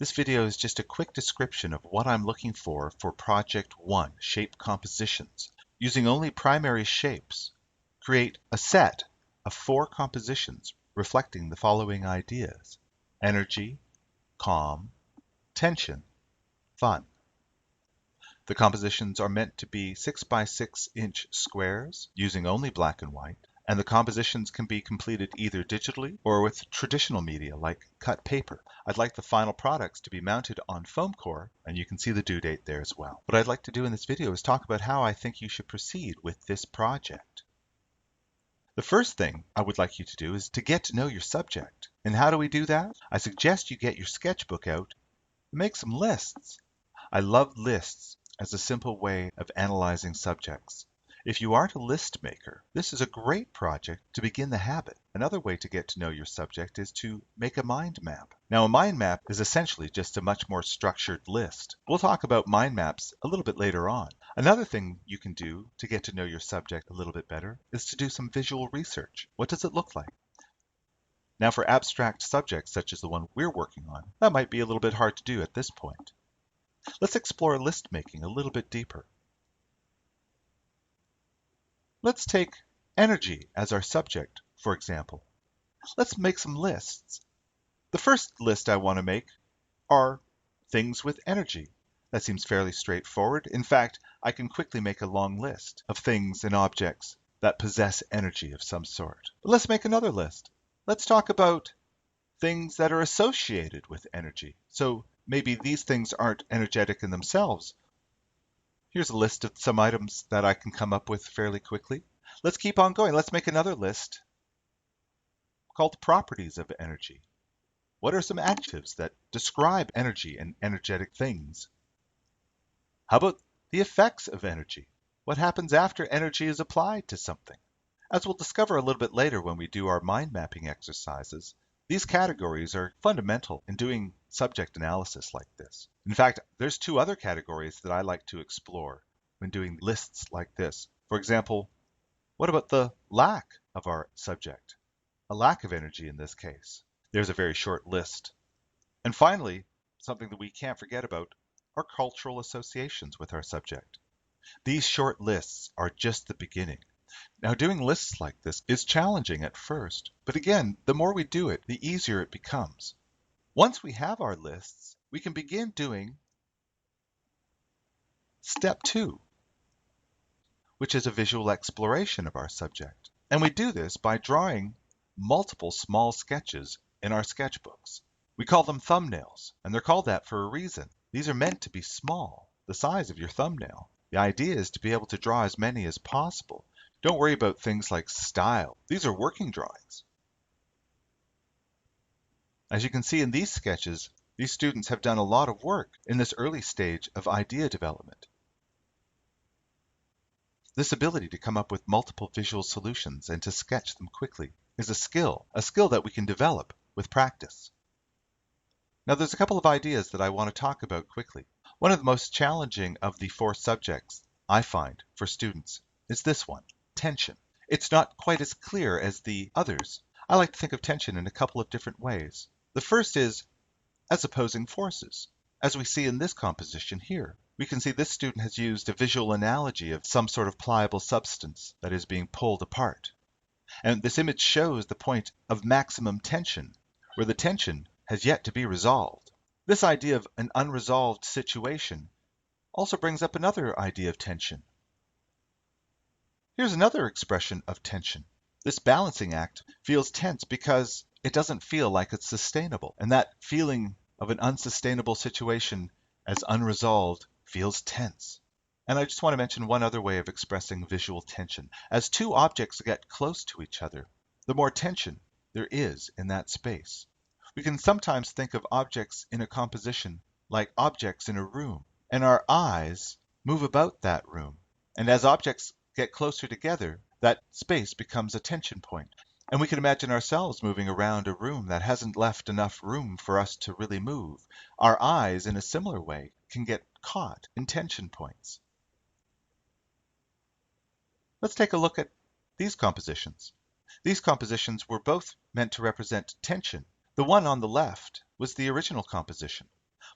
This video is just a quick description of what I'm looking for Project 1, Shape Compositions. Using only primary shapes, create a set of 4 compositions reflecting the following ideas: energy, calm, tension, fun. The compositions are meant to be 6 by 6 inch squares using only black and white, and the compositions can be completed either digitally or with traditional media like cut paper. I'd like the final products to be mounted on foam core, and you can see the due date there as well. What I'd like to do in this video is talk about how I think you should proceed with this project. The first thing I would like you to do is to get to know your subject. And how do we do that? I suggest you get your sketchbook out and make some lists. I love lists as a simple way of analyzing subjects. If you aren't a list maker, this is a great project to begin the habit. Another way to get to know your subject is to make a mind map. Now, a mind map is essentially just a much more structured list. We'll talk about mind maps a little bit later on. Another thing you can do to get to know your subject a little bit better is to do some visual research. What does it look like? Now, for abstract subjects such as the one we're working on, that might be a little bit hard to do at this point. Let's explore list making a little bit deeper. Let's take energy as our subject, for example. Let's make some lists. The first list I want to make are things with energy. That seems fairly straightforward. In fact, I can quickly make a long list of things and objects that possess energy of some sort. But let's make another list. Let's talk about things that are associated with energy. So maybe these things aren't energetic in themselves. Here's a list of some items that I can come up with fairly quickly. Let's keep on going. Let's make another list called properties of energy. What are some adjectives that describe energy and energetic things? How about the effects of energy? What happens after energy is applied to something? As we'll discover a little bit later when we do our mind mapping exercises, these categories are fundamental in doing subject analysis like this. In fact, there's 2 other categories that I like to explore when doing lists like this. For example, what about the lack of our subject? A lack of energy in this case. There's a very short list. And finally, something that we can't forget about are cultural associations with our subject. These short lists are just the beginning. Now, doing lists like this is challenging at first, but again, the more we do it, the easier it becomes. Once we have our lists, we can begin doing step 2, which is a visual exploration of our subject. And we do this by drawing multiple small sketches in our sketchbooks. We call them thumbnails, and they're called that for a reason. These are meant to be small, the size of your thumbnail. The idea is to be able to draw as many as possible. Don't worry about things like style. These are working drawings. As you can see in these sketches, these students have done a lot of work in this early stage of idea development. This ability to come up with multiple visual solutions and to sketch them quickly is a skill that we can develop with practice. Now, there's a couple of ideas that I want to talk about quickly. One of the most challenging of the 4 subjects I find for students is this one: tension. It's not quite as clear as the others. I like to think of tension in a couple of different ways. The first is as opposing forces. As we see in this composition here, we can see this student has used a visual analogy of some sort of pliable substance that is being pulled apart. And this image shows the point of maximum tension, where the tension has yet to be resolved. This idea of an unresolved situation also brings up another idea of tension. Here's another expression of tension. This balancing act feels tense because it doesn't feel like it's sustainable. And that feeling of an unsustainable situation as unresolved feels tense. And I just want to mention one other way of expressing visual tension. As 2 objects get close to each other, the more tension there is in that space. We can sometimes think of objects in a composition like objects in a room, and our eyes move about that room. And as objects get closer together, that space becomes a tension point. And we can imagine ourselves moving around a room that hasn't left enough room for us to really move. Our eyes, in a similar way, can get caught in tension points. Let's take a look at these compositions. These compositions were both meant to represent tension. The one on the left was the original composition.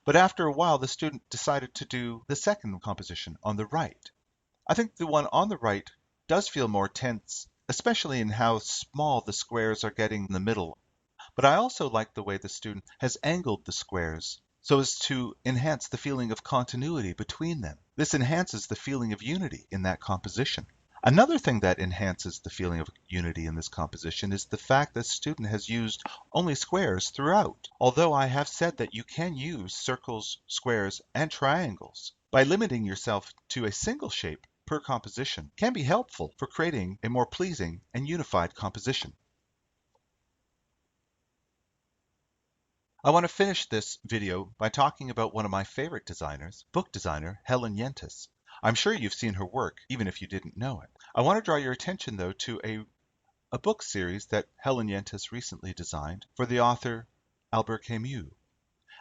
But after a while, the student decided to do the second composition on the right. I think the one on the right does feel more tense, especially in how small the squares are getting in the middle. But I also like the way the student has angled the squares so as to enhance the feeling of continuity between them. This enhances the feeling of unity in that composition. Another thing that enhances the feeling of unity in this composition is the fact that the student has used only squares throughout, although I have said that you can use circles, squares, and triangles. By limiting yourself to a single shape per composition can be helpful for creating a more pleasing and unified composition. I want to finish this video by talking about one of my favorite designers, book designer Helen Yentis. I'm sure you've seen her work, even if you didn't know it. I want to draw your attention, though, to a book series that Helen Yentis recently designed for the author Albert Camus.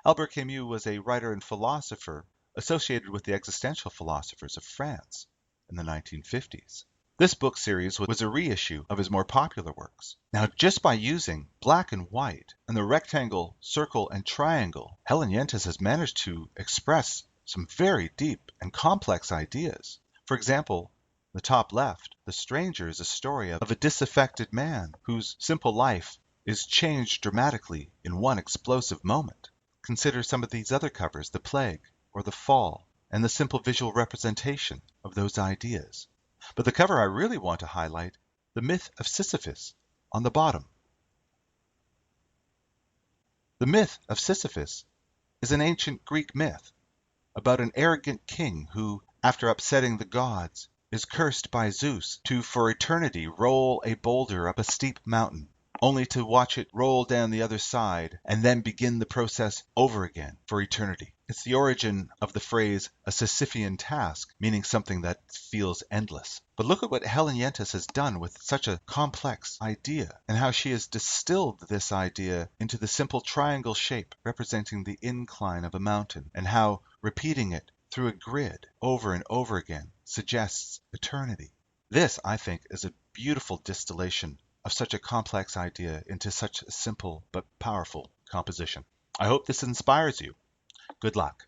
Albert Camus was a writer and philosopher associated with the existential philosophers of France in the 1950s. This book series was a reissue of his more popular works. Now, just by using black and white and the rectangle, circle, and triangle, Helen Yentis has managed to express some very deep and complex ideas. For example, the top left, The Stranger, is a story of a disaffected man whose simple life is changed dramatically in one explosive moment. Consider some of these other covers, The Plague or The Fall, and the simple visual representation of those ideas. But the cover I really want to highlight, The Myth of Sisyphus, on the bottom. The myth of Sisyphus is an ancient Greek myth about an arrogant king who, after upsetting the gods, is cursed by Zeus to for eternity roll a boulder up a steep mountain, only to watch it roll down the other side and then begin the process over again for eternity. It's the origin of the phrase a Sisyphean task, meaning something that feels endless. But look at what Helen Yentis has done with such a complex idea, and how she has distilled this idea into the simple triangle shape representing the incline of a mountain, and how repeating it through a grid over and over again suggests eternity. This, I think, is a beautiful distillation of such a complex idea into such a simple but powerful composition. I hope this inspires you. Good luck.